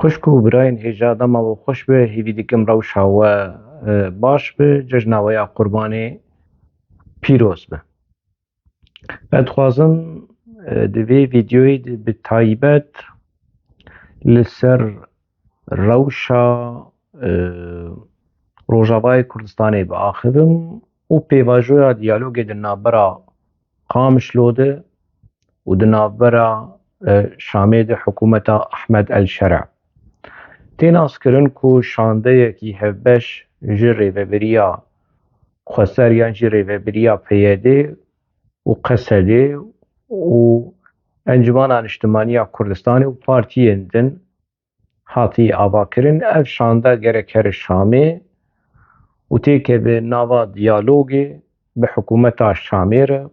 خوشک و برایên hêja dema we xweş be hêvî dikim rewşa we baş bi cejna we ya Qurbanê pîroz be. Ez dixwazim di vê vîdyoyê de bi taybet li ser rewşa Rojavayê Kurdistanê biaxivim û pêvajoya diyalogê di navbera Qamişlo de û di navbera Şamê de hikûmeta Ehmed el-Şerê. Tê naskirin ku şandeyekî hevbeş ji rêveberiya Xweser yan jî rêveberiya PYD û Qesedê û Encumena Niştimaniya Kurdistanê û partiyên din hatiye avakirin. Ev şanda gerek here Şamê û têkeve nava diyalogê bi hikûmeta Şamê re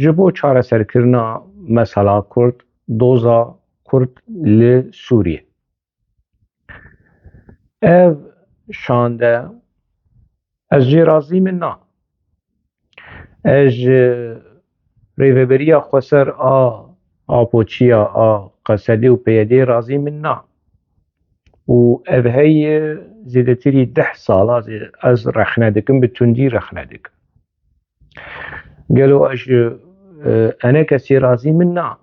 ji bo çareserkirina mesela Kurd, doza Kurd li Sûriye. Ev şande ez jê razî min na. Ez ji rêveberiya Xweser a Apoçiya a Qesedê û PYD razî min na. û ev heye zêdetirî 10 sala ez rexne dikim, bi tundî rexne dikim. Gelo ez ji enekesî razî min na,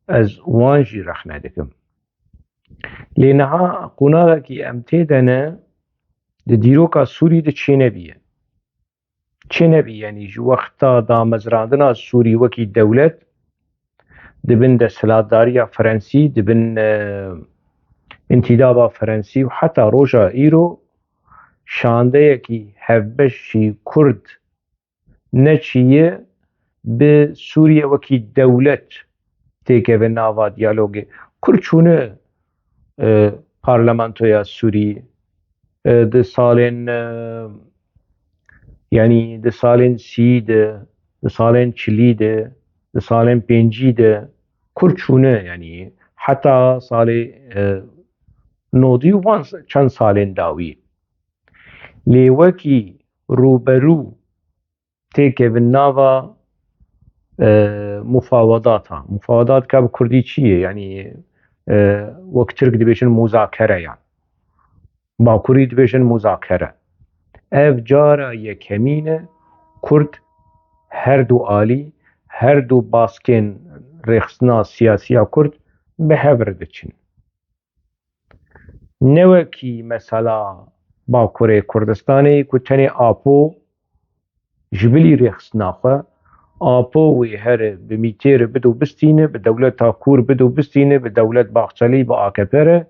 ez wan jî rexne dikim. Lê niha qûnexekî em tê de ne di dîroka Sûrî de çênebiye. Çênebiye yanî ji wexta damezrandina Sûrî wekî dewlet dibin desthilatdariya Frensî, dibin intîdaba Frensî û heta roja îro şandeyekî hevbeş jî Kurd neçîye bi Sûriye wekî dewlet têkeve nava diyalogê. Kurd çûne parlamentoya Sûrî di salên yanî di salên sî de, di salên çilî de, di salên pêncî de Kurd çûne yanî heta salê nodî û van çend salên dawî. Lê wekî rûberû têkevin nava mufawedatan. Mufawedat ka bi Kurdî çi ye? Yanî wek Tirk dibêjin muzakere yan. Bakurî dibêjin muzakere. Ev cara yekemîn e Kurd her du alî, her du baskên rêxistina siyasî ya Kurd bi hev re diçin. Ne wekî mesela Bakurê Kurdistanê ku tenê Apo ji bilî rêxistina xwe, Apo wê here bi mîtê re bide û bistîne, bi dewleta Kûr bide û bistîne, bi dewlet Baxçelî bi AKP re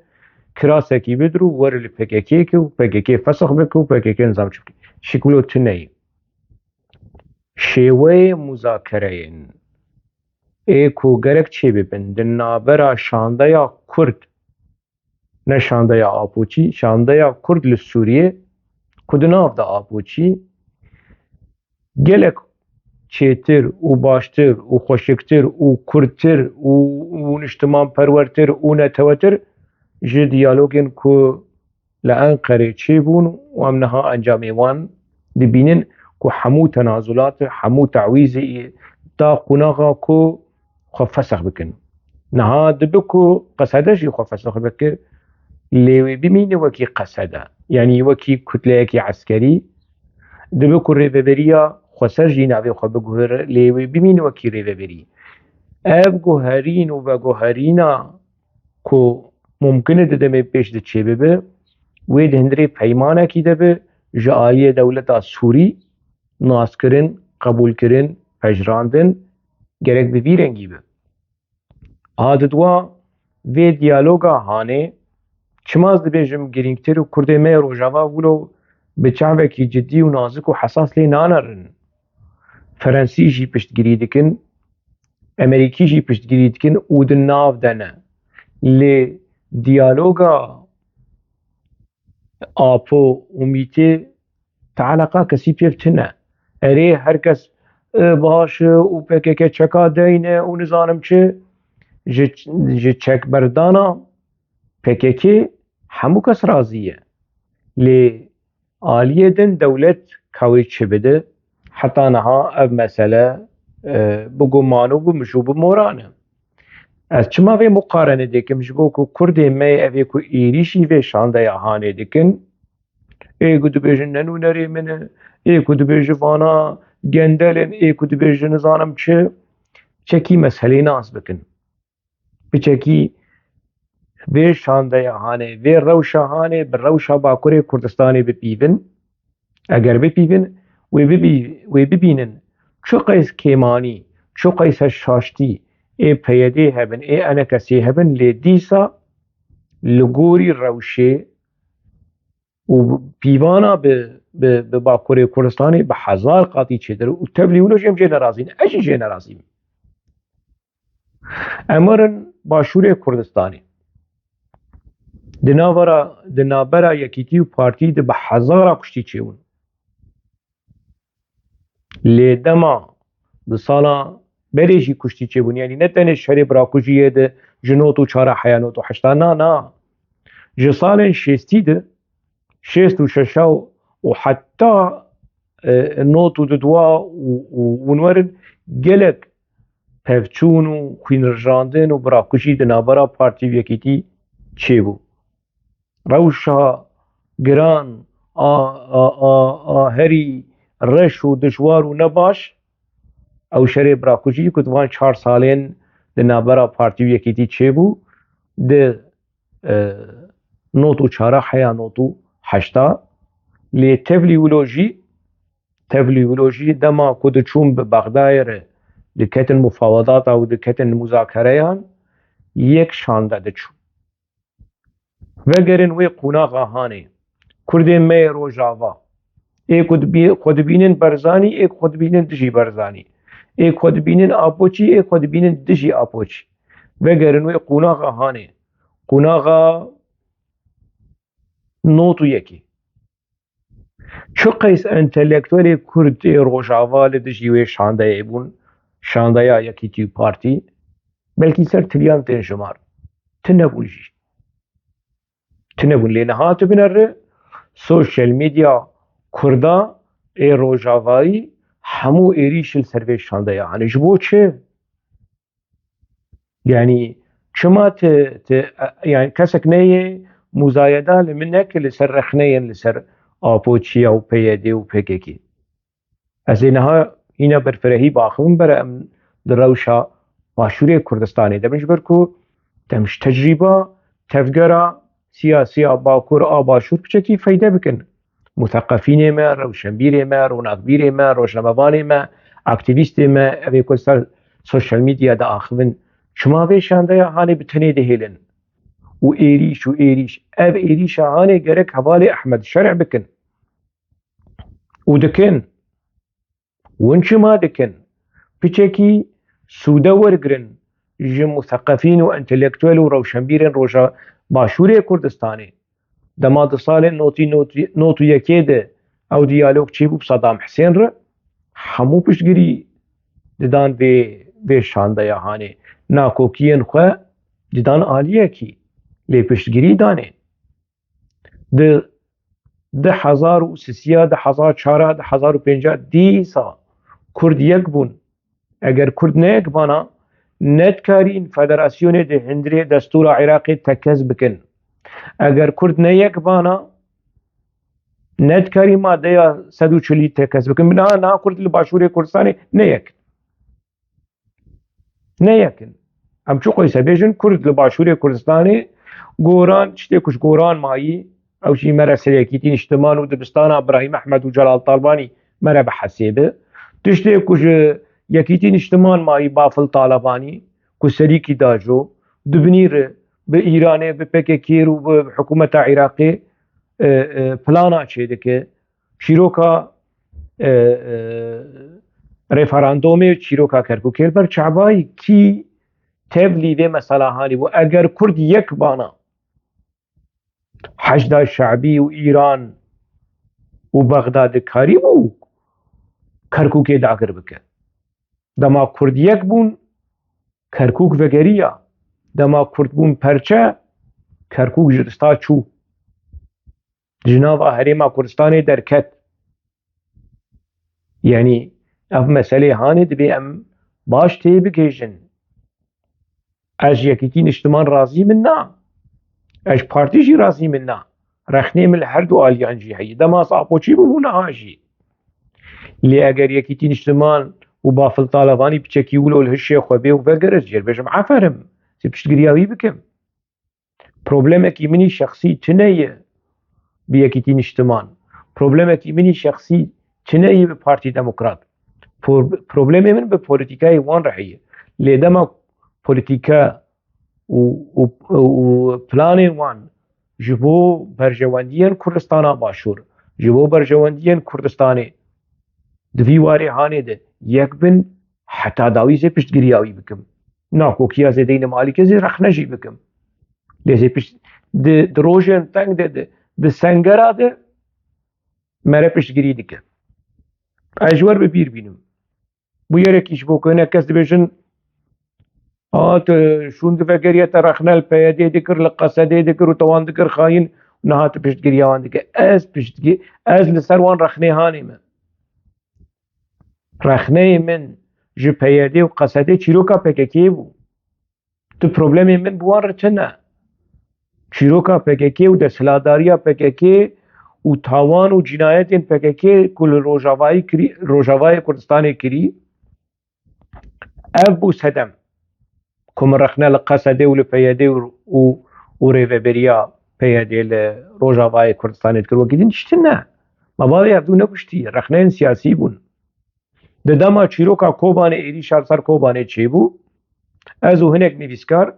kirasekî bidir û were li PKK ke û PKK fesix bike û PKK nizam çi bike. Şîkûlo tuneyê. Şêweyê muzakereyên ê ku gerek çê bibin di navbera şandeya Kurd, ne şandeya Apoçî, şandeya Kurd li Sûriyê ku di nav da Apoçî gelek çêtir û baştir û xweşiktir û kurttir û niştimanperwertir û netewetir ji diyalogên ku li Enqerê çêbûn û em niha encamê wan dibînin ku hemû tenazulatê, hemû teዕwîzê da qûnexa ku xwe fesix bikin. Niha dibe ku Qesede jî xwe fesix bike, lê wê bimîne wekî Qesede, yanî wekî kutleyekî eskerî, dibe ku rêveberiya Xweser jî navê xwe biguhere, lê wê bimîne wekî rêveberî. Ev guherîn û veguherîna ku mumkin e di demê pêş de çê bibe, wê di hundirê peymanekî de be ji aliyê dewleta Sûrî naskirin, qebûlkirin, pejrandin gerek bi vî rengî be. A di dwa vê diyaloga hanê çima ez dibêjim girîngtir û Kurdê me ya Rojava wilo bi çavekî ciddî û nazik û hesas lê nanerin. Frensî jî piştgirî dikin, Amerîkî jî piştgirî dikin û di nav de ne. Lê diyaloga Apo û Mîtê teeleqa kesî pêv tune. Erê herkes baş e û PKK çeka deyne û nizanim çi ji çekberdana PKK hemû kes razî ye. Lê aliyê din dewlet kewê çi bide, heta niha ev mesele bi guman û bi mij û bi moran e. از چما وی مقارنه دکم جبو کو کرد می اوی کو ایریشی وی شانده یا هانه دکن ای کو دبیجن ننو نری منه ای کو دبیجن وانا گندلن ای کو دبیجن نزانم چکی مسئله ناس بکن بچکی وی شانده یا هانه وی روشا هانه بر روشا باکوری کردستانی بپیون اگر بپیون وی ببینن چو قیس کیمانی چو قیس شاشتی ای پیده هبن ای انا کسی هبن لی دیسا لگوری روشه و پیوانا به باکوری کردستانی به هزار قاطی چه داره و تبلیونوش هم جه نرازین اجی جه نرازین امرن باشوری کردستانی دنابرا یکیتی و پارتی ده به هزار کشتی چون لی دما ده سالا بریجی کشتی چون یعنی نه تنه شری برا کجیه ده جنوتو چارا حیانوتو حشتا نا جه سالن شستی ده شست و ششاو و حتی نوتو ده دوا و ونورن گلک پفچون و خوین رجاندن و برا کجی دنابرا پارتی و یکیتی چه بو روشا گران هری رش و دشوار و نباش او شری براکوجی که دوان 4 سالین ده نابرا پارتی و یکیتی چه بو ده نوتو چارا حیا نوتو حشتا لی تبلیولوژی دما که ده چون به بغدایر ده کتن مفاوضات او ده کتن مذاکره یک شانده ده چون وگرن وی قوناغا هانه کردین می روژاوا ای خود بینن برزانی ای خود بینن دجی برزانی ای خود بینن آپوچی ای خود بینن دجی آپوچی وگرن وی قوناغا هانه قوناغا نوتو یکی چو قیس انتلیکتولی کرد روژاوا لدجی وی شانده ای بون شانده یا یکی تیو پارتی بلکی سر تلیان تین شمار تنبون جی تنبون لینه هاتو بنره سوشل میدیا کردا ای روژاوایی همو ایریشل سروی شانده یعنی جبو چه؟ یعنی چما یعنی کسک نیه مزایده لمن نکه لسر رخنه لسر آپوچی و پیده و پیککی از اینها برفرهی باخون بره ام در روشا باشوری کردستانی دمش برکو دمش تجربه تفگره سیاسی باکور باشور بچکی فایده بکن مثقفین ما روشنبیر ما رونقبیر ما روشنموان ما اکتیویست ما اوی کل سر سوشل میدیا دا آخوین شما وی شانده هانه بتنه دهیلن و ایریش او ایریش هانه گرک حوالی احمد شرع بکن و دکن ون شما دکن بچکی سوده ورگرن جه مثقفین و انتلیکتوال و روشنبیرن روشا باشوری کردستانی دما ده سال نوتو یکی ده او دیالوگ چی بو صدام حسین را همو پشتگیری ددان به شانده یا هانه ناکوکین خواه ددان آلیه کی لی پشتگیری دانه ده 1300 ده 1400 ده 1050 دیسا کرد یک بون اگر کرد نیک بانا ندکارین فدراسیون ده هندری دستور عراقی تکز بکن اگر کرد نیک بانا ندکاری ماده یا 140 تکز بکن نه کرد لباشوری کردستانی نیکن ام چو قیسه بیجن کرد لباشوری کردستانی گوران چطه کش گوران مایی او شی مرا سلیکیتین اجتمان و دبستان ابراهیم احمد و جلال طالبانی مرا بحسیبه تشته کش یکیتین اجتمان مایی بافل طالبانی که سریکی داجو دبنیر به ایرانه به پککیر و به حکومت عراقی پلانا چه دکه چیروکا رفراندوم چیروکا کرکوکیل بر چعبایی کی تبلیده مثلا هانی و اگر کرد یک بانا حشد شعبی و ایران و بغداد کاری بو کرکوکی داگر بکن دما کرد یک بون کرکوک وگریا دما کرد بون پرچه کرکوک جرستا چو جناوا هریما کردستانی درکت یعنی اف مسئله هانی دبی ام باش تی بکیشن اج یەکێتی نیشتمان رازی من نا، اج پارتیژی رازی من نا، رەخنەی من لە هەردوو ئالیانجی هەیە دەماس ئاپۆچی ببوو نەهاژی لێ ئەگەر یەکێتی نیشتمان و بافڵ تاالبانی بچەکی ولۆ هشێ خۆبێ و بەگەرز جێر بێژم عفەرم سێ پشتگیریاوی بکەم پرۆبلێمێکی منی شخصی چنەیە بە یەکێتی نیشتمان پرۆبلێمێکی منی شخصی چنەیە بە پارتی دەموکرات پرۆبلێمێ من بە پۆلیتیکای وان ڕهەیە لێ دەما پۆلیتیکە و پلانێ وان ji bo berjewendiyên Kurdistana Başûr ji bo berjewendiyên Kurdistanê di vî warê hanê de yek bin heta dawî zê piştgiriya wî bikim nakokiya zêdeyî malîke zê rexne jî bikim lê zê di rojên teng de di sengera de mere piştgirî dike ez ji wer bi bîr bînim bu yerekî ji bo ku hinek kes dibêjin şûn divegeriye te rexnel PYD dikir li Qesedê dikir û wan dikir xayîn nehate piştgiriya wan dike ez li ser wan rexnê hanê me rexneyê min ji PYD û Qesedê çîroka PKK'yê bû tu problemê min bi wan re çi ne çîroka PKK û desthilatdariya PKK û tawan û cinayetên PKK ku li Rojavayê Kurdistanê kirî ev bû sedem ku min rexne li Qesedê û li PYD û rêveberiya PYD li Rojavayê Kurdistanê dikir wekî din tiştî ne me bavê ev dû nekuştî rexneyên siyasî bûn di dema çîroka Kobanê êrîşa ser Kobanê çêbû ez û hinek nivîskar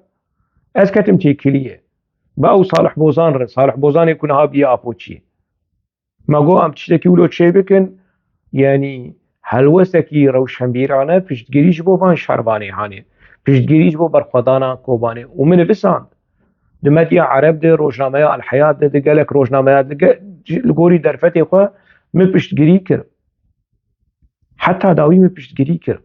ez ketim têkiliyê ba ew Salih Bozan re Salih Bozanê ku niha bîye Apoçiyê me got em tiştekî wilo çê bikin yanî helwesekî rewşenbîrane piştgirî ji bo van şervanê hanê piştgirî ji bo berxwedana Kobanê û min nivîsand di medya Ereb de rojnameya Elheyat de di gelek rojnameya li gorî derfetê xwe min piştgirî kir heta dawî min piştgirî kir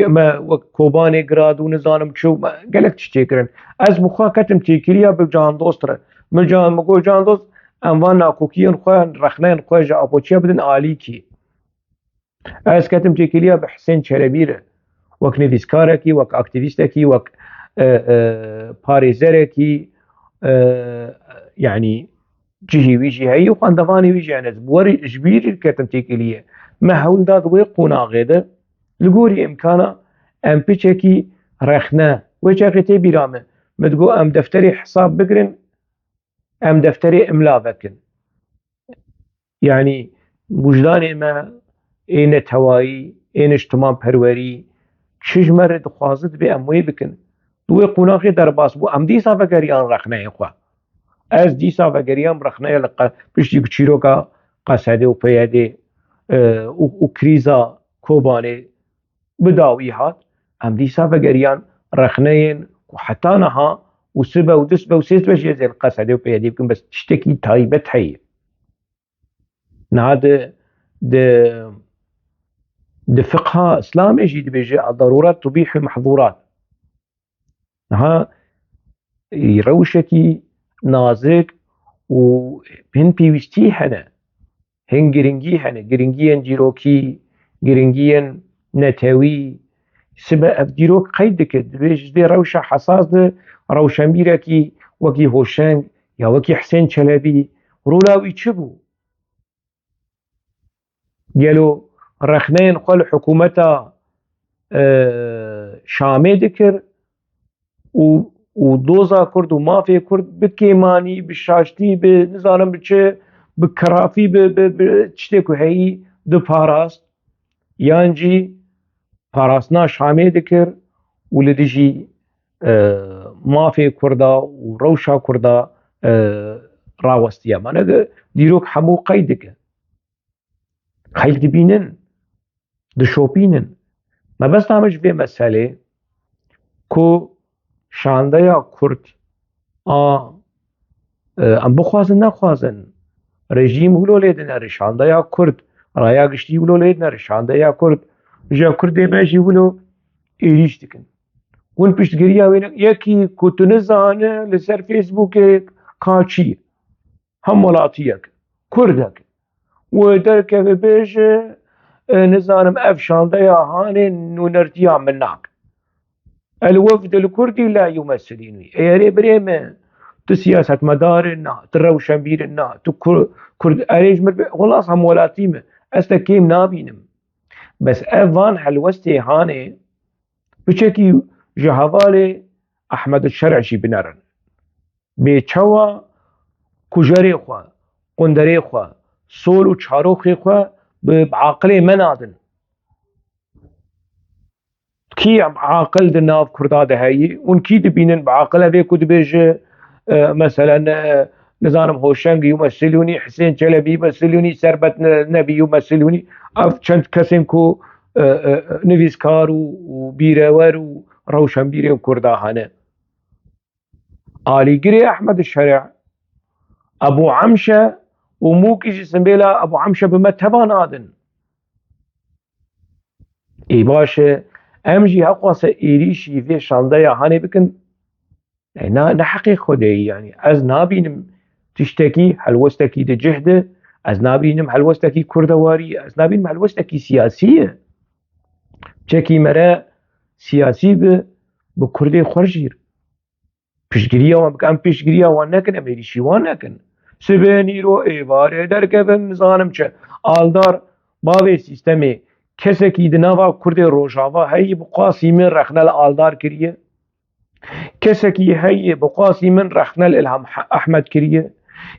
me wek Kobanê girat û nizanim çi gelek tiştê kirin ez bi xwe ketim têkiliya bi Candost re min got Candost em van nakokiyên xwe rexneyên xwe ji Apoçiya bidin alîkî ez ketim têkiliya bi Hisên Çelebî re wek nivîskarekî wek aktivîstekî wek parêzerekî yanî cihê wî jî heye û xwendevanê wî jî hene ez ji bîrî ketim têkiliyê me hewl dad wê qonaxê de li gorî imkana em piçekî rexne wê çexê tê bîra me me digot em defterê hesab bigirin em defterê imla vekin yanî wijdanê me ê netewayî ê niştimanperwerî çi ji me re dixwaze dibe em wê bikin di wê qonaxê derbas bû em dîsa vegeriyan rexneyê xwe ez dîsa vegeriyam rexneya li piştî çîroka Qesedê û PYD û krîza Kobanê bi dawî hat em dîsa vegeriyan rexneyên ku heta niha û sibe û di sibe û sê sibe jê zêr li Qesedê û PYD bikin bes tiştekî taybet heye niha di fiqha Islamê jî dibêje ad-darûrat tubîhul meḥzûrat niha rewşekî nazik û hin pêwîstî hene hin giringî hene giringiyên çîrokî giringiyên netewî sibe ev dîrok qeyd dike dibê ji vê rewşa hesas de rewşenbîrekî wekî Hoşeng ya wekî Hisên Çelebî rola wî çi bû gelo rexneyên xwe li hikûmeta Şamê dikir û doza Kurd û mafê Kurd bi kêmanî bi şaştî bi nizanim bi çi bi kirafî bi tiştê ku heyî diparast yan jî parastina Şamê dikir û li dijî mafê Kurda û rewşa Kurda rawestiye mane dîrok hemû qeyd dike xelk dibînin dişopînin mebesta me ji vê meselê ku şandeya Kurd em bixwazin nexwazin rejîm wilo lê dinere şandeya Kurd raya giştî wilo lê dinere şandeya Kurd ji Kurdê me jî wilo êrîş dikin hûn piştgiriya wê yekî ku tu nizane li ser Facebookê ka çi ye hem welatiyek Kurdek wê derkeve bêje nizanim ev şandeya hanê nûnertiya min nak الوفد الكردي لا يمثلني ايري بريمه تو سياسة مدارنا تو روشنبيرنا تو كرد اريج والله اصلا مولاتيمه استكيم نابينم بس افان هلوستي هاني بشكي جهوالي احمد الشرعشي بنرن بيچوا كجري خوا قندري خوا سول و چاروخي خوا بعقلي منادن كي عاقل دناف كردا دهي ونكي دبينن بعقله بي كود بيج مثلا نظام هوشنگ يمثلوني حسين جلبي يمثلوني سربت نبي يمثلوني اف چند كسين كو نویسکار و بیرور و روشنبیر و کرداهانه آلیگری احمد الشرع ابو عمشه و موكي جسم بيلا ابو عمشه بمتبان آدن ای باشه امجي هقوص ايريشي في شانده هاني بكن نحقيق خدي يعني از نابينم تشتكي هلوستكي دي جهده از نابينم هلوستكي كردواري از نابينم هلوستكي سياسية چكي مرا سياسي بكردي خورجير پشگیری وان بکن پشگیری وان نکن امیریشی وان نکن سبینی رو ایواره در کبن زانم چه آلدار باوی سیستمی کسی که دنوا کرد روشاوا هی بقاسی من رخنل آلدار کریه کسی که هی بقاسی من رخنل الهام احمد کریه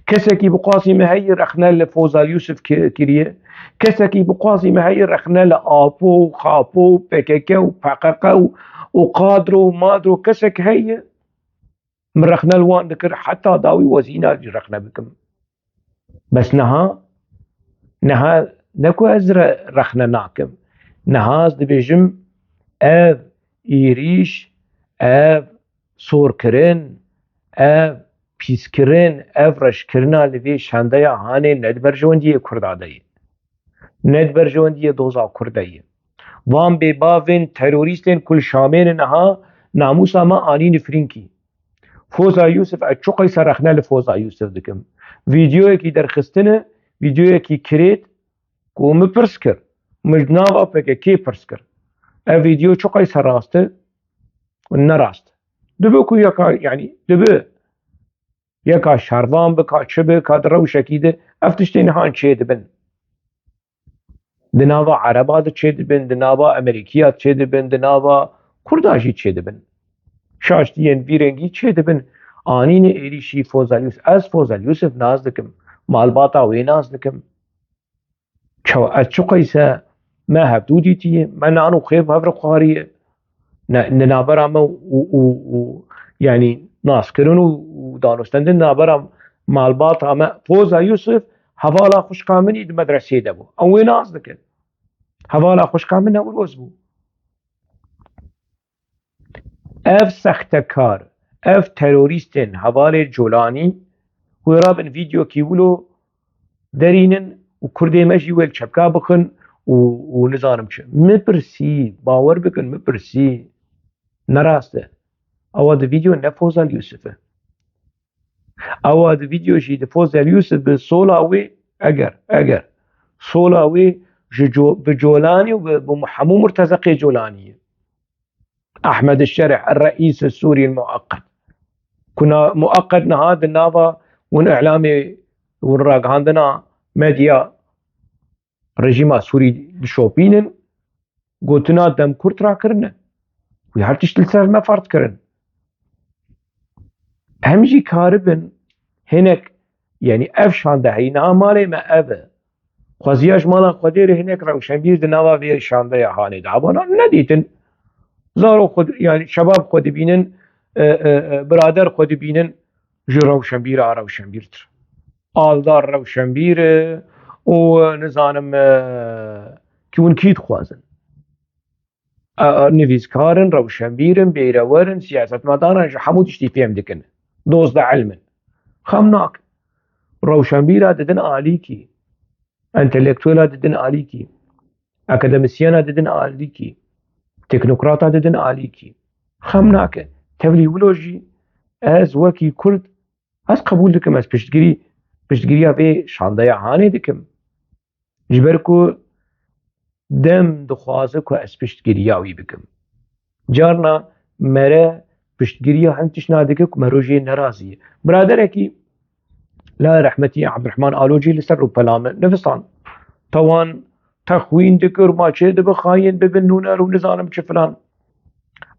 کسی که بقاسی من هی رخنل فوزال یوسف کریه کسی که بقاسی من هی رخنل آپو خاپو پککه و پققه و قادر و مادر و کسی که هی من رخنا الوان ذكر حتى داوي وزينا رخنا بكم بس نها نكو ازر رخنا ناكم نهاز دبيجم اف ايريش اف صور كرين اف بيس كرين اف رش كرنا لفي شاندايا هاني ندبر جوندية كرداداي ندبر جوندية دوزا كرداي وان بي باوين تيروريستين كل شامين نها ناموسا ما آني نفرينكي فوزا يوسف اتشوقي سرخنا لفوزا يوسف دكم فيديو كي درخستنه فيديو كي كريت كوم برسكر مجناوا بك كي برسكر ا فيديو چوقي سراسته ونراست دبكو يكا يعني دبه يكا شاروان بكا چبه كادرو شكيده افتشتين هان چه دبن دناوا عربات چه دبن دناوا امريكيات چه دبن دناوا كرداشي چه دبن شاشتين ويرنگي چه دبن آنين ايريشي فوزال يوسف از فوزال يوسف ناز دكم مالباتا وي ناز دكم چو اتشقيسا ما هبدودي تي ما نانو خيب هفر قاريه ننابرام و يعني ناس كرن و دانستند نابرام مالباتا ما فوزال يوسف حوالا خوش كامني د مدرسه دبو او وي ناز دكم حوالا خوش كامن اول بو اف سختکار اف تروریستن حوال جولانی و رابن ویدیو کیولو درینن و کرده مجی ویل چپکا بخن و نزانم چه مپرسی باور بکن مپرسی نراسته او ده ویدیو نفوزال یوسفه او ده ویدیو جی دفوزال یوسف به صولاوی اگر صولاوی بجولاني وبمحمو مرتزقي جولاني أحمد الشرع الرئيس السوري المؤقت كنا مؤقت نهاد النافا ون والراق عندنا ميديا رجيما سوري شوبينن قلتنا دم كرت را كرنا ويهارتش تلسر ما فرد كرن همجي كاربن هناك يعني افشان ده هينا مالي ما افا خوزياش مالا قدير هناك روشنبير دناوا في شانده يا هاني دعوانا نديتن زارو خود يعني شباب خود بينن برادر خود بينن جو روشنبير تر آلدار روشنبير ونزانم كون كيد خوازن نویسکارن روشنبیرن بیرورن سیاست مدارن حمود اشتی فهم دکن دوزده علمن خمناك روشنبيرا ددن آليكي انتلكتولا ددن آليكي اكاديميسيانا ددن آليكي تكنوقراطا ددن آليكي خمناك تبليولوجي از وكي كرد از قبول دكم از پشتگیری به شانده هاني دكم جبركو دم دخوازه که از پشتگیری آوی بکم جارنا مره پشتگیری هم تشناده که مروجی نرازیه برادر کی لا رحمتي عبد الرحمن آلوجي لسر روبلامه نفسان طوان تخوين دكر ما چه دبه خاين ببنونه رو نزانم چه فلان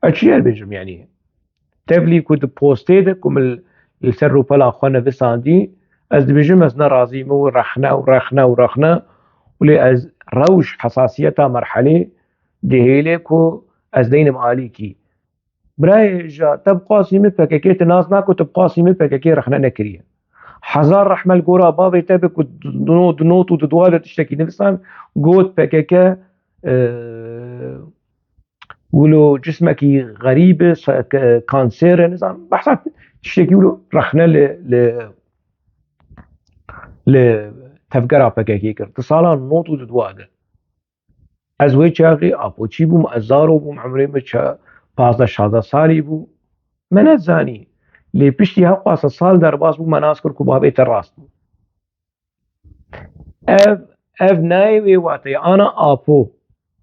اچيال بيجم يعني تبلي كود بوستي دكم لسر روبلا خوانا فساندي از دبيجم از نرازي مو رخنا ولي از روش حساسيتا مرحلة دهيلي كو از دينم آليكي براي جا تبقى سيمي بكاكي تناس ناكو تبقى سيمي بكاكي رخنا نكريه حزار رحمة الجورا بابي تابك ودنوت ودوالة تشتكي نفسان قوت بكاكا ولو جسمك غريب كانسير نظام بحثات تشتكي ولو رخنا ل تفكرها بكاكي كر تصالا نوت ودوالة ازوي چاقي ابوچي بوم ازارو بوم عمري مچا 15 سالي بو من الزاني لي بشتي هقواس سال درباس بو مناسكر كو بابيت الراس بو اف نايوي واتي انا ابو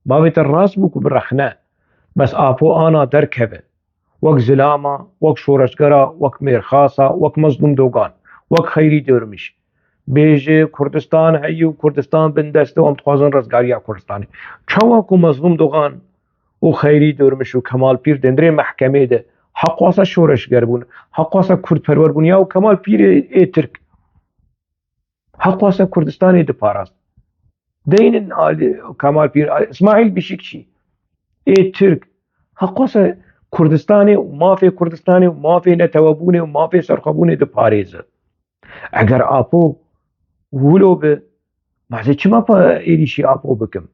بابيت الراس بو كو برخنا بس ابو انا دركبه وك زلامه وك شورشگرا وك ميرخاصه وك مظلوم دوغان وك خيري دورمش بيجي كردستان هيو كردستان بندسته ام تخوازن رزگاريا كردستاني چوا كو مظلوم دوغان و خيري دورمش و كمال پير دندري محكمه ده حق واسه شورشگر بون حق واسه کرد پرور بون یا کمال پیر ای ترک حق واسه کردستان ده پاراست دین کمال پیر اسماعیل بشکشی ای ترک حق واسه کردستان و مافی کردستان و مافی نتوابون و مافی سرخبون ده پاریزه اگر آپو ولو به مازه چما پا ایریشی آپو بکم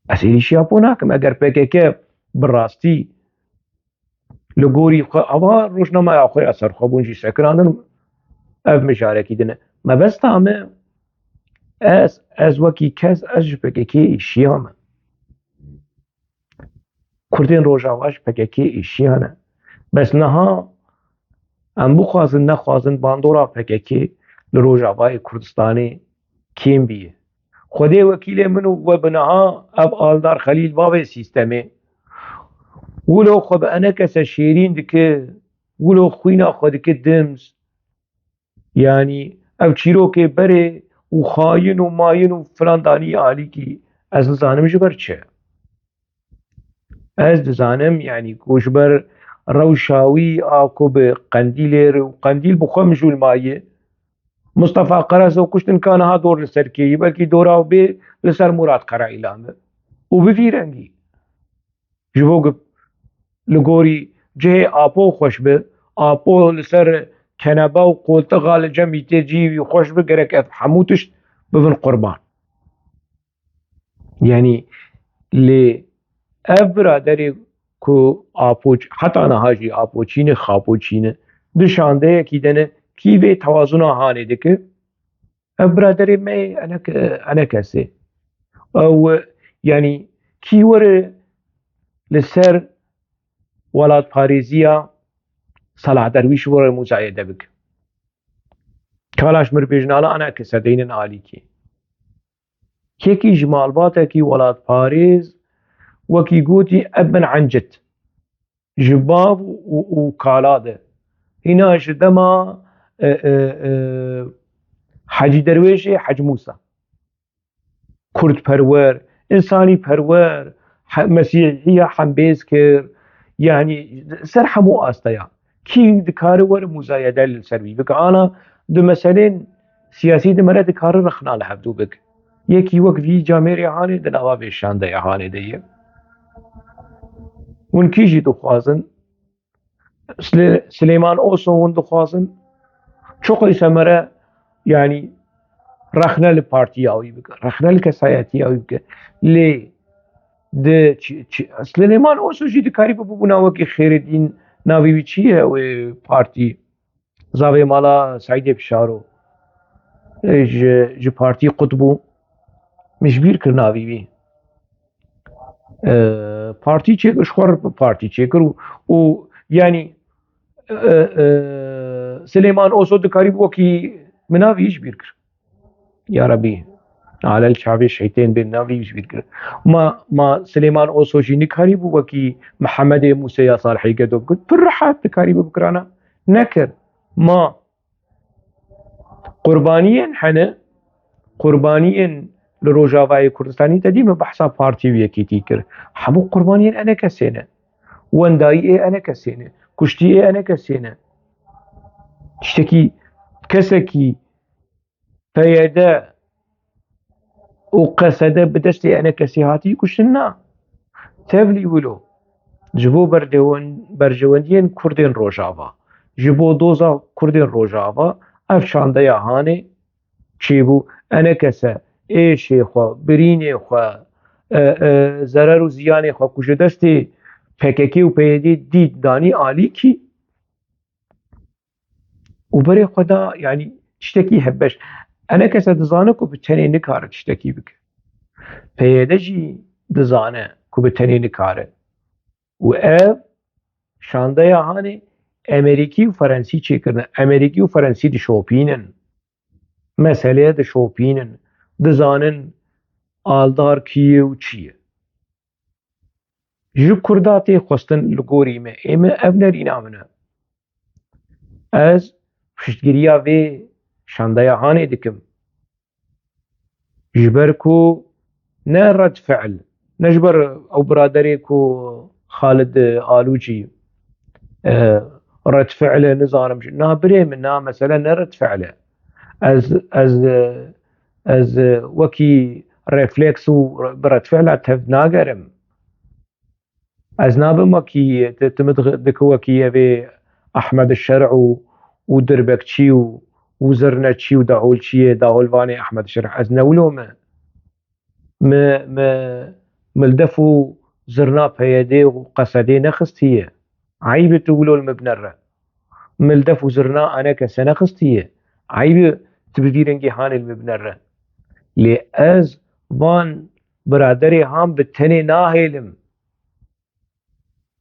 از ایریشی آپو ناکم اگر پکه براستی لگوری اوا روشنامه آخوی اثر خوابون جی سکراندن اف مشارکی دنه ما بس تامه از وکی کس از پکه ایشی همه کردین روژاواش پکه ایشی هنه بس نها ام بخوازن نخوازن باندورا پکه لروژاوای کردستانی کیم بیه خودی وکیل منو و بنها اب آلدار خلیل باب سیستمه ولو خب انا کس شیرین دکه ولو خوینا خود که دمز يعني او چیروکê berê û xayîn û mayîn û filan danî alîkî ez dizanim ji ber çi? Ez dizanim yanî ku ji ber rewşa wî a ku bi qendîlê û qendîl bi xwe mijûlmayê Mustefa Qerezo kuştin ka niha dor li ser kêyî belkî dora bê li ser Murat Qereîlan be û bi vî rengî ji bo li gorî cihê apo xweş bi apo li ser keneba û qolteqa li cemî tê cîvî xweş bi gerek ev hemû tişt bibin qurban yanî lê ev biraderê ku apoç heta niha jî apoçîne xapoçîne di şandeyekî de ne kî vê tewazûna hanê dike ev biraderê me ene kesê ew yanî kî were li ser welatparêziya Salah Derwîş were muzayede bike Kalaş mirbêjnala ene kese deynên alîkî kêkî ji malbatekî welatparêz wekî gotî ev bin encit ji bav û kala de hîna ji dema Hecî Derwêşê Hecî Musa Kurdperwer insanîperwer mesîhiya hembêz kir yanî ser hemû asteya kî dikare were muzayede li ser wî bike ana di meselên siyasî de mere dikare rexna li hevdû bike yekî wek vî camerê hanê di nava vê şandeya hanê de ye hûn kî jî dixwazin Silêman Oso hûn dixwazin çoqî semere yanî rexne li partiya wî bike rexne li kesayetiya wî bike lê di Silêman Oso jî dikarî bibûna wekî Xêrêdîn navê wî çi ye wê partî zavê mala Saîdê Pişaro ji partî Qutbû min ji bîr kir navê wî partî çêkir ji xwe re partî çêkir û yanî Silêman Oso dikarî wekî min navê ji bîr kir ya Rebî على الشعبي شيطان بين ناوي بيذكر ما سليمان اوسوجي نكاري بو وكي محمد موسى يا صالحي قدو قلت بالرحات نكاري بكرانا نكر ما قربانيا حنا قربانيا لروجافاي كردستاني تديم بحثا بارتي ويكي تيكر حمو قربانيا انا كسينا ونداي انا كسينا كشتي انا كسينا تشتكي كسكي فيدا وقسدا بدستي انا كسيهاتي كشنا تبلي ولو جبو برجوندين كردين روجافا جبو دوزا كردين روجافا افشان ديا هاني چیبو انا کسا ایشی خوا برینی خوا ضرر و زیانی خوا کجا دستی پککی و پیدی دید دانی عالی کی و برای خدا يعني تشتكي هبش انا كسا دزانه كو بتني نكاره تشتكي بك پیدا جي دزانه كو بتني نكاره و اف شانده یا هاني امریکی و فرنسی چی کرنه امریکی و فرنسی دی شوپینن مسئله دی شوپینن دزانن آلدار کیه و چیه ji Kurda tê xwestin li gorî me ême ev nerîna min e ez piştgiriya vê şandeya hanê dikim ji ber ku ne redfi'l ne ji ber ew biraderê ku Xalid Alûcî redfi'l e nizanim na birê min na mesele ne redfi'l e ez wekî refleks û bi redfi'la tev nagerim از نابم وكي تمدك وكي في أحمد الشرع ودربكشي وزرنتشي وداولشي داولفاني أحمد الشرع از نولو ما ملدفو زرنا بيدي وقصدي نخستيه عيب تقولوا المبنرة ملدفو زرنا أنا كسنة خستيه عيب تبديرنجي هاني المبنرة لأز وان برادري هام بالتني ناهيلم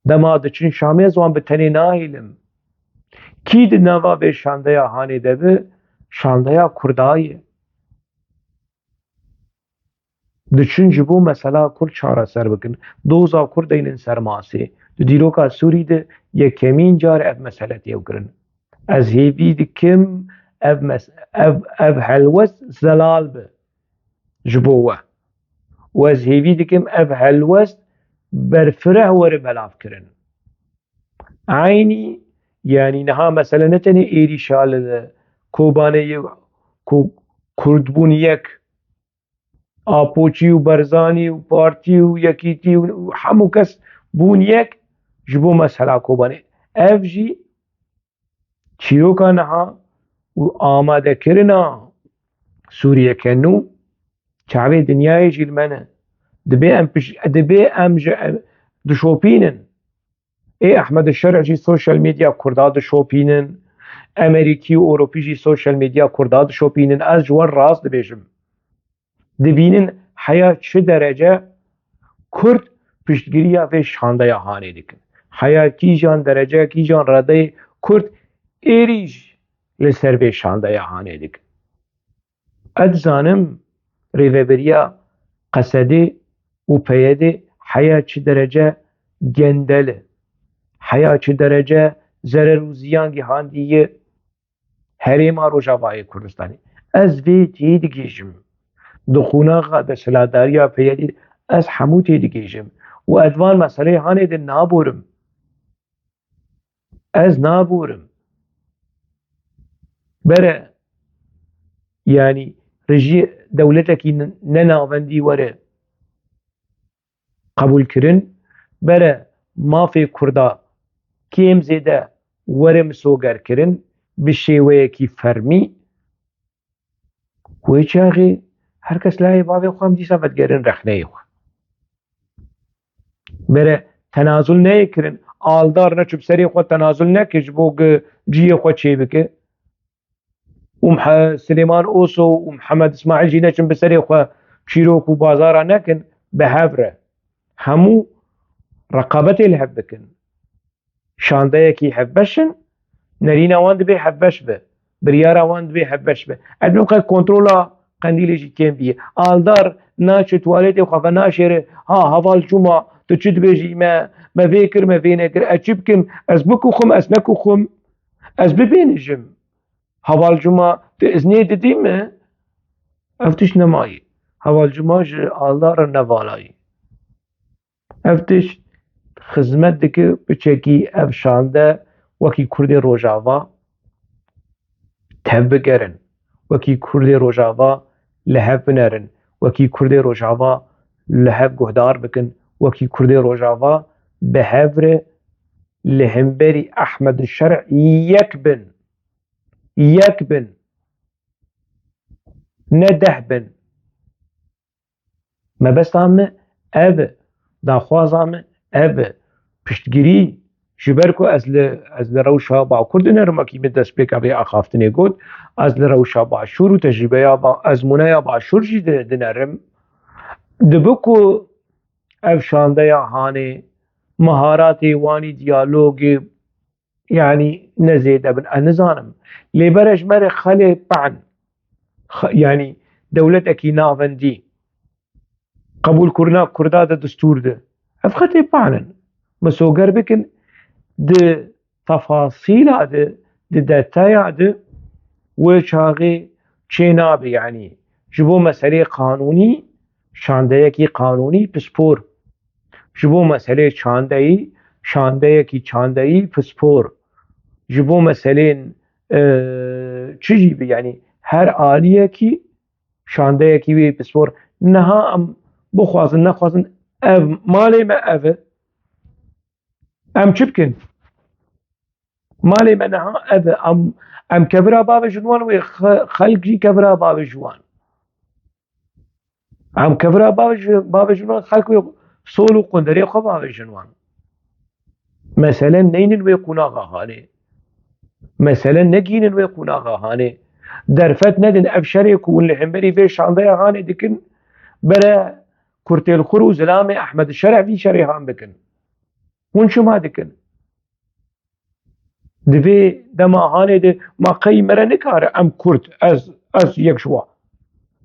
دما دچین شامی زوان به تنی ناهیلم کی د نوا به شانده یا هانی دبه شانده یا کردایی دچین جبو مثلا کرد چاره سر بکن دوزا کرد این سرماسی دو دیرو کا سوری ده یکمین جار اف مسئله تیو کرن از هیوی دکم اف هلوس زلال به جبوه و از هیوی دکم اف هلوس برفره ور بلاف کرن عيني يعني نها مثلا نتني ايري شال كوباني كردبون يك آپوچی و برزانی و پارتی و یکیتی و همو کس بون یک جبو مسئله کوبانه اف جی چیروکا نها و آماده کرنا سوریه کنو چاوی دنیای جیل منه دبي ام دشوبينن اي احمد الشرع جي سوشيال ميديا كردا دشوبينن امريكي و اوروبي جي سوشيال ميديا كردا دشوبينن از جوار راست دبيجم دبينن حياة چه درجه کرد پشتگیریا و شانده یا هانه دیکن حياة کی جان درجه کی جان رده کرد ایریج لسر و شانده یا هانه دیکن ادزانم ریوبریا قصدی و پیده حياة چه درجه گندله حياة چه درجه ضرر و زیان گهاندیه هریما روجاوای کردستانی از وی تیدگیشم دخونا ده سلاداریا پیدی از همو تیدگیشم و ادوان مسئله هانه ده نابورم از نابورم بره يعني رجي دولتك نناوندي وره قبول کرن بره مافی کردا کیم زیده ورم سوگر کرن به شیوه کی فرمی کوی چاقی هر کس لای باوی خوام دیسا بدگرن رخنه خو بره تنازل نه کرن آلدار نه چوب سری خو تنازل نه کش بوگ جی خو چی بکه سليمان اوسو ومحمد اسماعيل جي نچن بسري خو شيروك وبازارا نكن بهبره همو رقابتي الهبكن شانديكي هبشن نرينا واند بي هبش به بريارا واند بي هبش به ادمو قد كنترولا قندیلی جی کم بیه آلدار ناچه توالت خواه ناشره ها هوال جمعه تو چید بیجی ما فکر ما فینکر اچیب کم از بکو خم از نکو خم از ببینجم هوال جمعه تو ازنی دیدیم افتش نمایی هوال جمعه جی آلدار نوالایی افتش خزمت دکه بچکی افشانده وکی کرد روجاوا تب بگرن وکی کرد روجاوا لحب بنرن وکی کرد روجاوا لحب گهدار بکن وکی کرد روجاوا بهفر لهمبری احمد الشرع یک بن نده بن ما بس همه او داخواز همه او پشتگیری جبرکو از لروشا با کرد نرمکی به دست بک ابی اخافتنی گود از لروشا با شروع تجربه یا با ازمونه با شور جی دنرم دبکو افشانده یا هانه مهارات وانی دیالوگ يعني نزيد ابن نزانم لبرش مر خلي بعن يعني دولتك نافندي قبول كرنا كردا ده دستور ده افختي بعن مسوغر بكن د تفاصيل هذا د دتاي هذا وشاغي چيناب يعني جبو مسألة قانوني شانده کی قانونی پسپور جبو مسألة شانده کی چاندهی پسپور جبو مسألة چجی بی يعني هر آلیه کی شانده کی بی پسپور نها ام بخوازن نخوازن اف مالی ما اف ام چی بکن مالی ما نها اف ام کبرا باب جنوان و خلق جی کبرا باب جوان ام کبرا باب جنوان خلق و سولو قندری خو باب جنوان مثلا نين ويقونا هاني مثلا نجين ويقونا هاني درفت ندن افشري كون لحمبري في شانديا هاني دكن برا كرتيل خرو زلامي احمد الشرع في شريهان بكن هون شو ما دكن دفي دما هاني دي ما قي مرا نكار ام كرت از يكشوا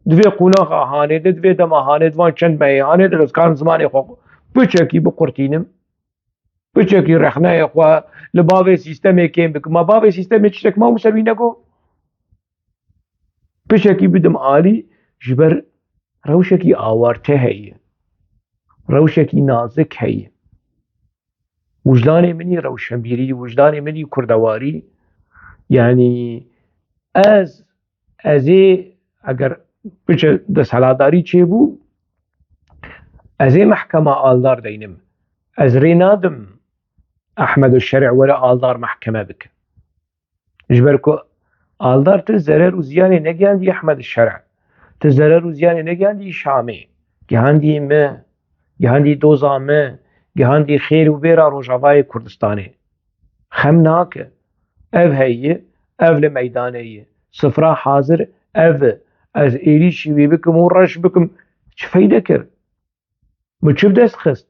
دفي قونا هاني دفي دما هاني دوان چند بي هاني درس كان زماني خو بچكي بقرتينم بچكي رخنه خو لباب سيستم كيم بك ما باب سيستم تشتك ما مسوي نكو بچكي بدم عالي جبر روشكي آوارته هي روشكي نازك هي وجداني مني روشنبيري وجداني مني كردواري يعني ازي اگر بچ دسالاداري چه بو ازي محكمة آلدار دينم از رينادم احمد الشرع ولا آلدار محكمة بك جبركو آلدار تزرر وزياني نگاندي احمد الشرع تزرر وزياني نگاندي شامي گهاندي ما گهاندي دوزا ما گهاندي خير وبيرا روجاواي كردستاني خمناك اف هي اف لميدانية صفرا حاضر اف از ايري شوي بكم ورش بكم چفايدة كر مچب دست خست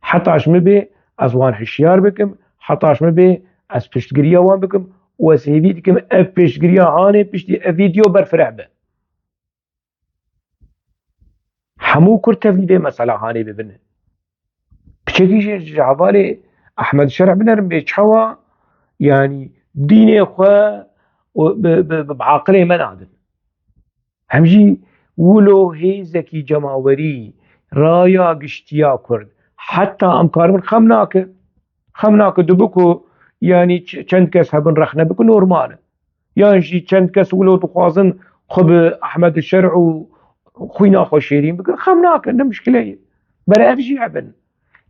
حتى عشم بي از وان حشيار بكم حتى عشم بي از پشتگريا وان بكم وسيبي دكم اف پشتگريا هاني پشتي اف فيديو برفرع به همو كر تفليده مسألة هاني ببنه بچكي جعبالي احمد الشرع بنرم بيچوا يعني ديني خوا بعقله منادن همجي ولو هي زكي جماوري رايا قشتيا كرد حتى امكار من خمناك دبكو يعني چند كس هبن رخنه بكو نورمال يعني شي چند كس ولو تخوازن خب احمد الشرع وخوينا خوشيرين بكو خمناك انه مشكله برا افجي عبن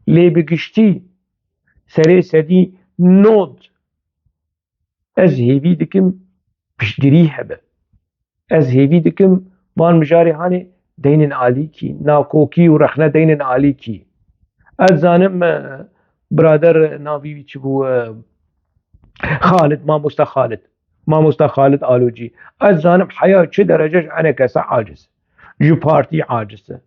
لي بقشتي سري سدي نود از هيفي دكم بشدري هبه از هيفي دكم وان مجاري هاني دين عالي كي ناكوكي ورخنه دين عالي كي ازانم برادر ناوي چبو خالد ما خالد آلوجي ازانم حياة چه درجه انا كسا عاجز جو بارتي عاجزه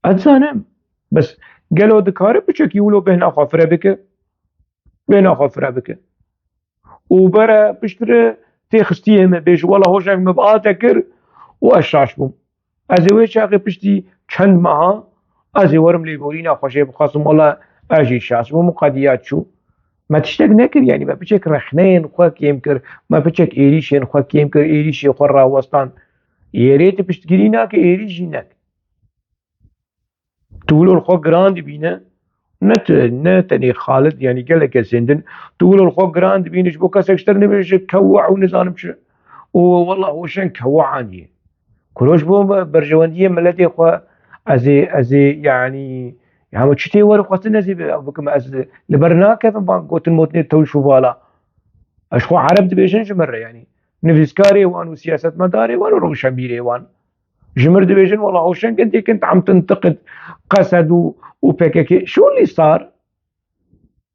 ازانم بس قالوا دكاره بچكي ولو بهنا خافره بك وبرا بشتري تخستيه ما بيش والله هوشك مبقاته كر و اشراش بوم از وی چاقی پشتی چند ماها از ورم لیگورینا خوشه بخواستم والله اجی شاش بوم و قدیات شو ما تشتاق نكر يعني ما بتشك رخنين خوك يمكر ما بتشك إيريشين خوك يمكر إيريشي خورا وسطان يا ريت بشتقريناك إيريشينك تقولوا الخو جراند بينا نتني خالد يعني قال لك سندن تقولوا الخو جراند بينش بوكا سكشتر نمش كوع ونظام شو والله هو شن كوعاني كلوش بو برجواندية ملتي خو ازي يعني هم تشتي ور خوتنا زي بكم از لبرنا كيف بان قوت الموتني تو شو بالا اشخو عرب دبيشن جمره يعني نفسكاري وان وسياسة مداري وان روشنبيري وان جمر دبيشن والله هوشن كنت عم تنتقد قسد وبكك شو اللي صار؟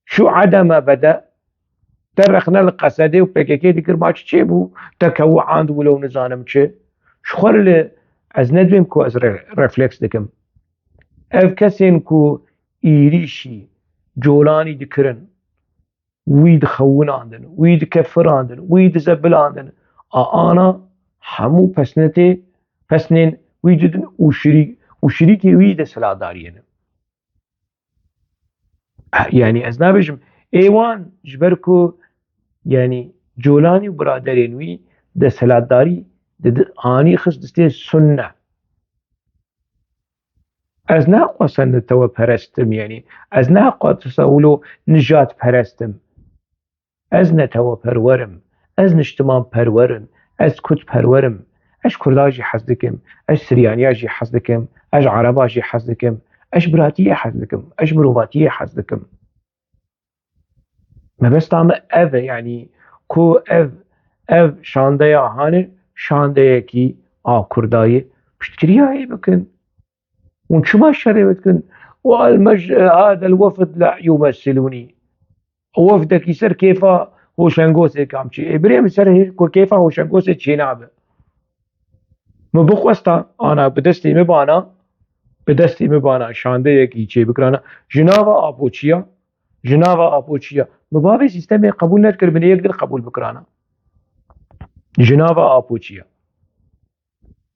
شو عدم بدأ؟ ترخنا القسد وبكك ديكر ما تشيبو تكو عند ولو نزانم تشي شخور اللي از ندبم كو از رفلكس دكم اف كسين كو ايريشي جولاني دكرن ويد خون عندن ويد كفر عندن ويد زبل عندن انا همو پسنين ويجدن وشريكي ويد سلادارين يعني از نابجم ايوان جبركو يعني جولاني وبرادرين وي ده سلاداري ده اني خص دستي سنة از ناقصن تو پرستم يعني از ناقص اولو نجات پرستم از نتو پرورم از نشتمان پرورم از کت پرورم اش كرداجي حزدكم اش سريانياجي حزدكم اش عرباجي حزدكم اش براتيه حزدكم اش مروباتيه حزدكم ما بس طعم اف يعني كو اف شانديا هاني شانديا كي كرداي بشتكريها هي بكن ونشما الشري بكن هذا الوفد لا يمثلوني وفدك يسر كيف هو شنغوسي كامشي ابراهيم سر كيف هو شنغوسي تشينابه مبخوستا انا بدستی مبانا شانده یکی چه بکرانا جناوا آپوچیا مبابي سيستم قبول نكر من يقدر قبول بكرانا جناوا آپوچیا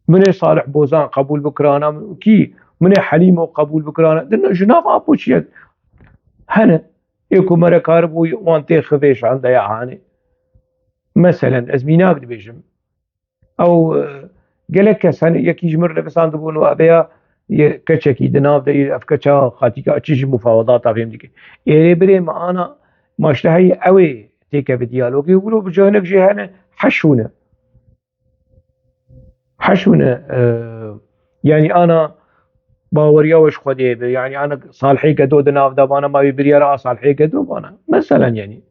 من صالح بوزان قبول بكرانا كي من حليمه قبول بكرانا دنا جناوا آپوچیا هنا يكو مركارب وانتي خفيش عنده يا هاني مثلا ازميناك دبيجم او قالك كسان يكي جمر لبسان دبون وابيا كچكي دناف دي افكچا خاتيكا اچيش مفاوضات افهم ديك ايري بري ما انا ماشتهي اوي تيكا بديالوجي يقولوا بجانك جهانا حشونه يعني انا باوريا وش خدي يعني انا صالحي كدو دناف دبانا ما يبريا را صالحي كدو بانا مثلا يعني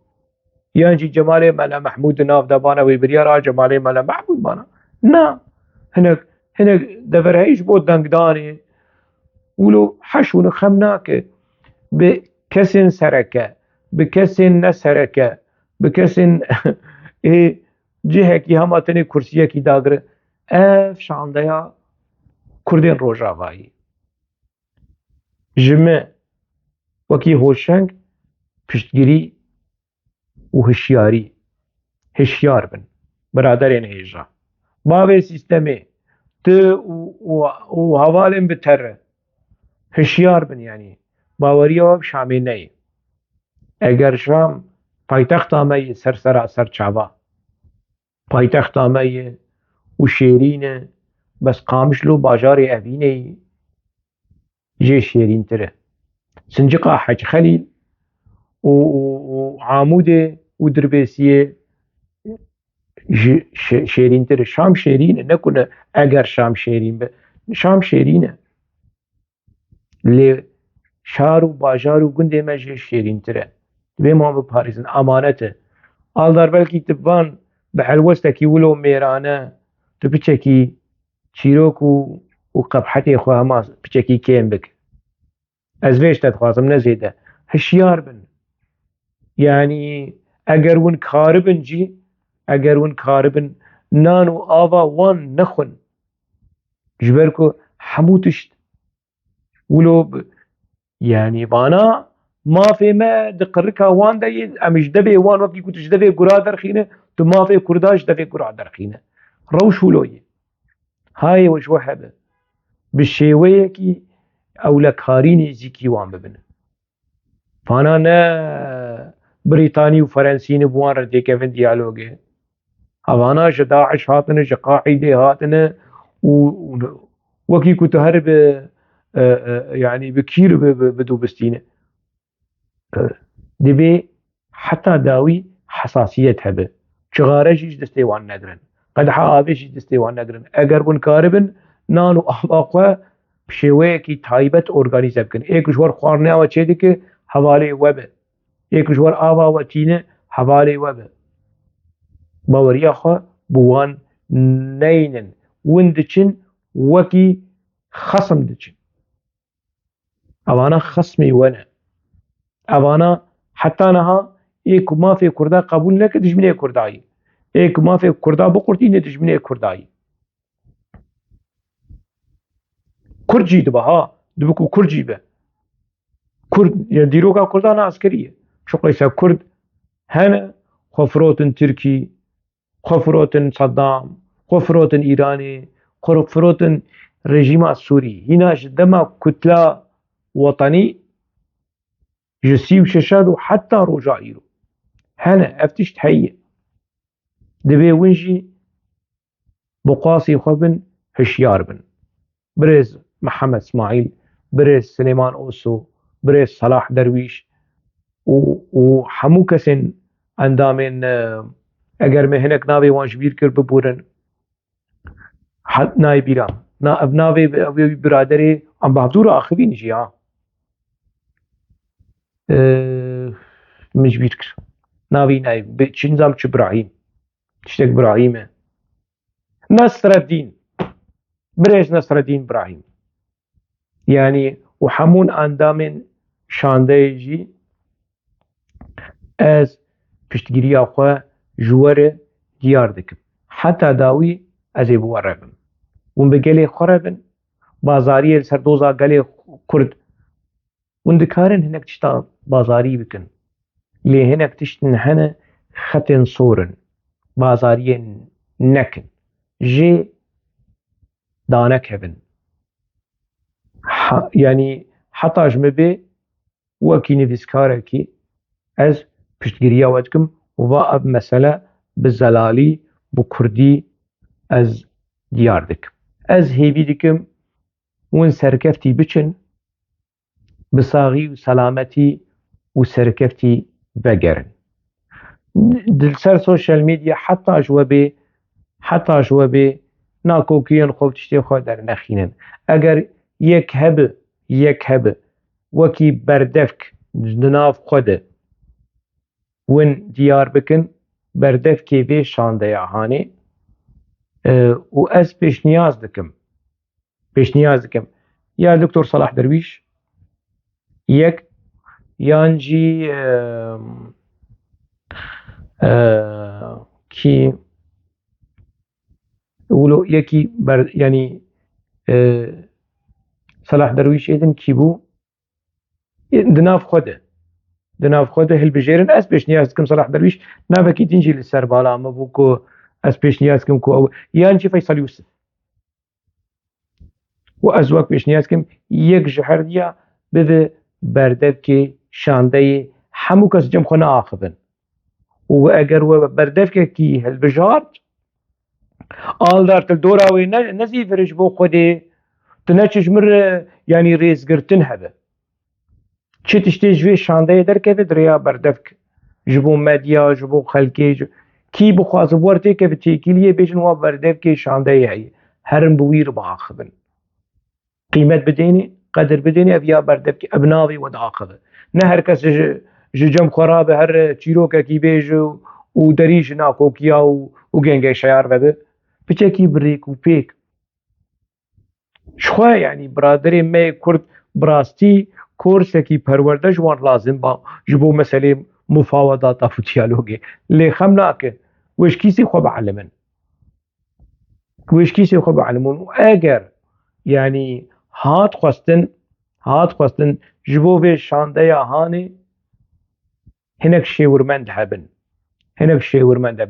يانجي جمالي ملا محمود ناف دبانا ويبريا را جمالي ملا محمود بانا نا هناك دفرهيش بود دنگداني ولو حشون خمناك بكسن سركة بكسن نسركة بكسن ايه جهكي هماتني كرسيكي داغر اف شانديا كردين روجاوائي جمع وكي هوشنگ پشتگیری و هشیار بن برادرین هیجا باوی سیستمی و حوالن بتره هشیار بن يعني باوري و شامي ني اگر شام پایتخت آمه سر چاوا پایتخت آمه و شیرینه بس قامشلو باجار اوینه جي شيرين تره سنجقا حج خليل وعاموده ودربيسيه شيرين تره شام شيرين نكون اگر شام شيرين شام شيرين لي شارو باجارو گنده ما جي شيرين تره به ما بپاريزن امانته آلدار بلكي تبان بحلوستكي ولو ميرانه تبچكي چيروك وقبحتي خواه ما بچكي كيم بك از ویش تدخوازم نزیده هشیار بن يعني اگر ون کاربن نانو آوا وان نخون جبركو حموتشت ولو يعني بانا ما في ما دقركا وان داي امش دبي وان وكي كنتش دبي قرا درخينه تو ما في كرداش دبي قرا درخينه روش ولوي هاي وش وهبه بشێوەیەکی ئەولەکاری نێزیکی وان ببن فانا نه بريطاني وفرنسي نبوان رديكفن ديالوجي هوانا ji داعش هاتنه ji قاعده هاتنه وكي كنت هرب يعني بكير بدو بستينه دبي حتى داوي حساسية هبه شغارجيش دستيوان ندرن قد حابش دستيوان ندرن اگر بن كاربن نانو احماقوا بشويكي تايبت اورگانيزه بكن ایک جوار خوارنه و چه دکه حواله وبه ایک جوار آوا و تینه حواله وبه باوریا خو بوان نینن وندچن وكي خصم دچن اوانا خصمي وانا اوانا حتى نها ایک ما في كردا قبول نك دجمنه كرداي ایک ما في كردا بقرتي نه دجمنه كرداي كرجي دبها دبكو كرجي به كرد يا ديروكا كردانا عسكريه شو قيسا كرد هنا خفروتن تركي خفروتن صدام خفروتن ايراني خفروتن رژیم السوري هناش دما كتلة وطني جسيب ششاد حتى رجائيرو هنا افتش تهيئ دبي ونجي بقاسي خبن هشيار بن برز محمد اسماعيل برز سليمان اوسو برز صلاح درويش وحمو كسن اندامن اگر ما هناك ناوي وان شبير كر ببورن حد ناي بيرا نا ابناوي برادري ام بهدور اخوي نجي ها مش بيركر ناوي ناي بچنزام چ ابراهيم تشتك ابراهيم نصر الدين بريش نصر الدين ابراهيم يعني وحمون اندامن شانديجي از پشتگیری خو جوار دیار دکم حتی داوی از ابو ربم ون بگلی خربن بازاری سر دوزا گلی کرد ون دکارن هناك تشتا بازاری بکن لی هناك تشتن هنه خطن صورن بازاری نکن جي دانك هبن يعني حتى اجمبي وكي نفسكاركي از پشتگیری ودکم و اب مسئله بزلالي بكردي از ديار دكم از هيبي دكم ون سركفتي بچن بصاغي وسلامتي وسركفتي بقرن دلسر سوشيال ميديا حتى اجوبي ناكوكيان خوب تشتي خو در نخينن اگر يك هب وكي بردفك دناف خوده ون ديار بكن بردف كيفي شانده يهاني و از پیشنیاز دکم یا دکتر صلاح درویش یک یانجی کی ولو یکی يعني صلاح درویش ایدن کی بو دناف خوده هل بجيرن از پیشنیاز دکم صلاح درویش نافکی تنجي لسر بالا ما بوكو از پیشنیاز کم کو یانجی فیصل یوسف و از وقت پیشنیاز کم یک جهر دیا بده بردف که شانده همو کس جم خونه آخبن و اگر و بردف که کی هل بجارد آل دار تل دوراوي نزي فرج بو خودي تنچش مر يعني ريز گرتن هبه چه تشتيج في شانده در كيف دريا بردفك جبو مديا جبو خلقي كي بخواز بورتي كيف تيكيليه بيجن و بردفك شانده هي هرم بوير باخبن قيمة بديني قدر بديني افيا بردفك ابناوي وداخبه نه هر کس جم خراب هر چيروكا كي بيجو و دريش ناكوكيا و گنگه شيار بده بچكي بريك و بيك شخوا يعني برادري ما كرد براستي كورسكي پرورده جوان لازم با جبو مسئله مفاوضات و ديالوگي لي خمناك وش كيسي خو بعلمن و اگر يعني هات خواستن جبو في شانده يا هاني هناك شيورمند هبن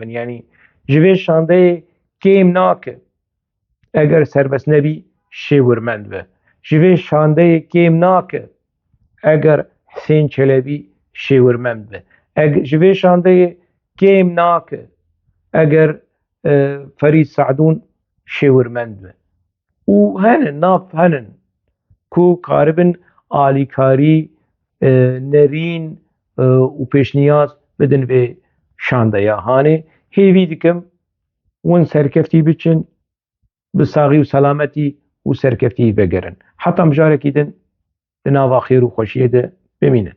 يعني جبو شانده كيم ناك eger serbest nebî şêwirmend be. Ji vê şandeyê kêm nake eger Hüseyin Çelebi şêwirmend be. Ji vê şandeyê kêm nake eger Ferîd Saedûn şêwirmend be. û henin nav henin ku karibin alîkarî, nerîn û pêşniyaz bidin vê şandeya hanê. Hêvî dikim hûn serkeftî biçin, bi saxî û selametî û serkeftiyê vegerin. Heta mijarekî din di nava xêr û xweşiyê de bimînin.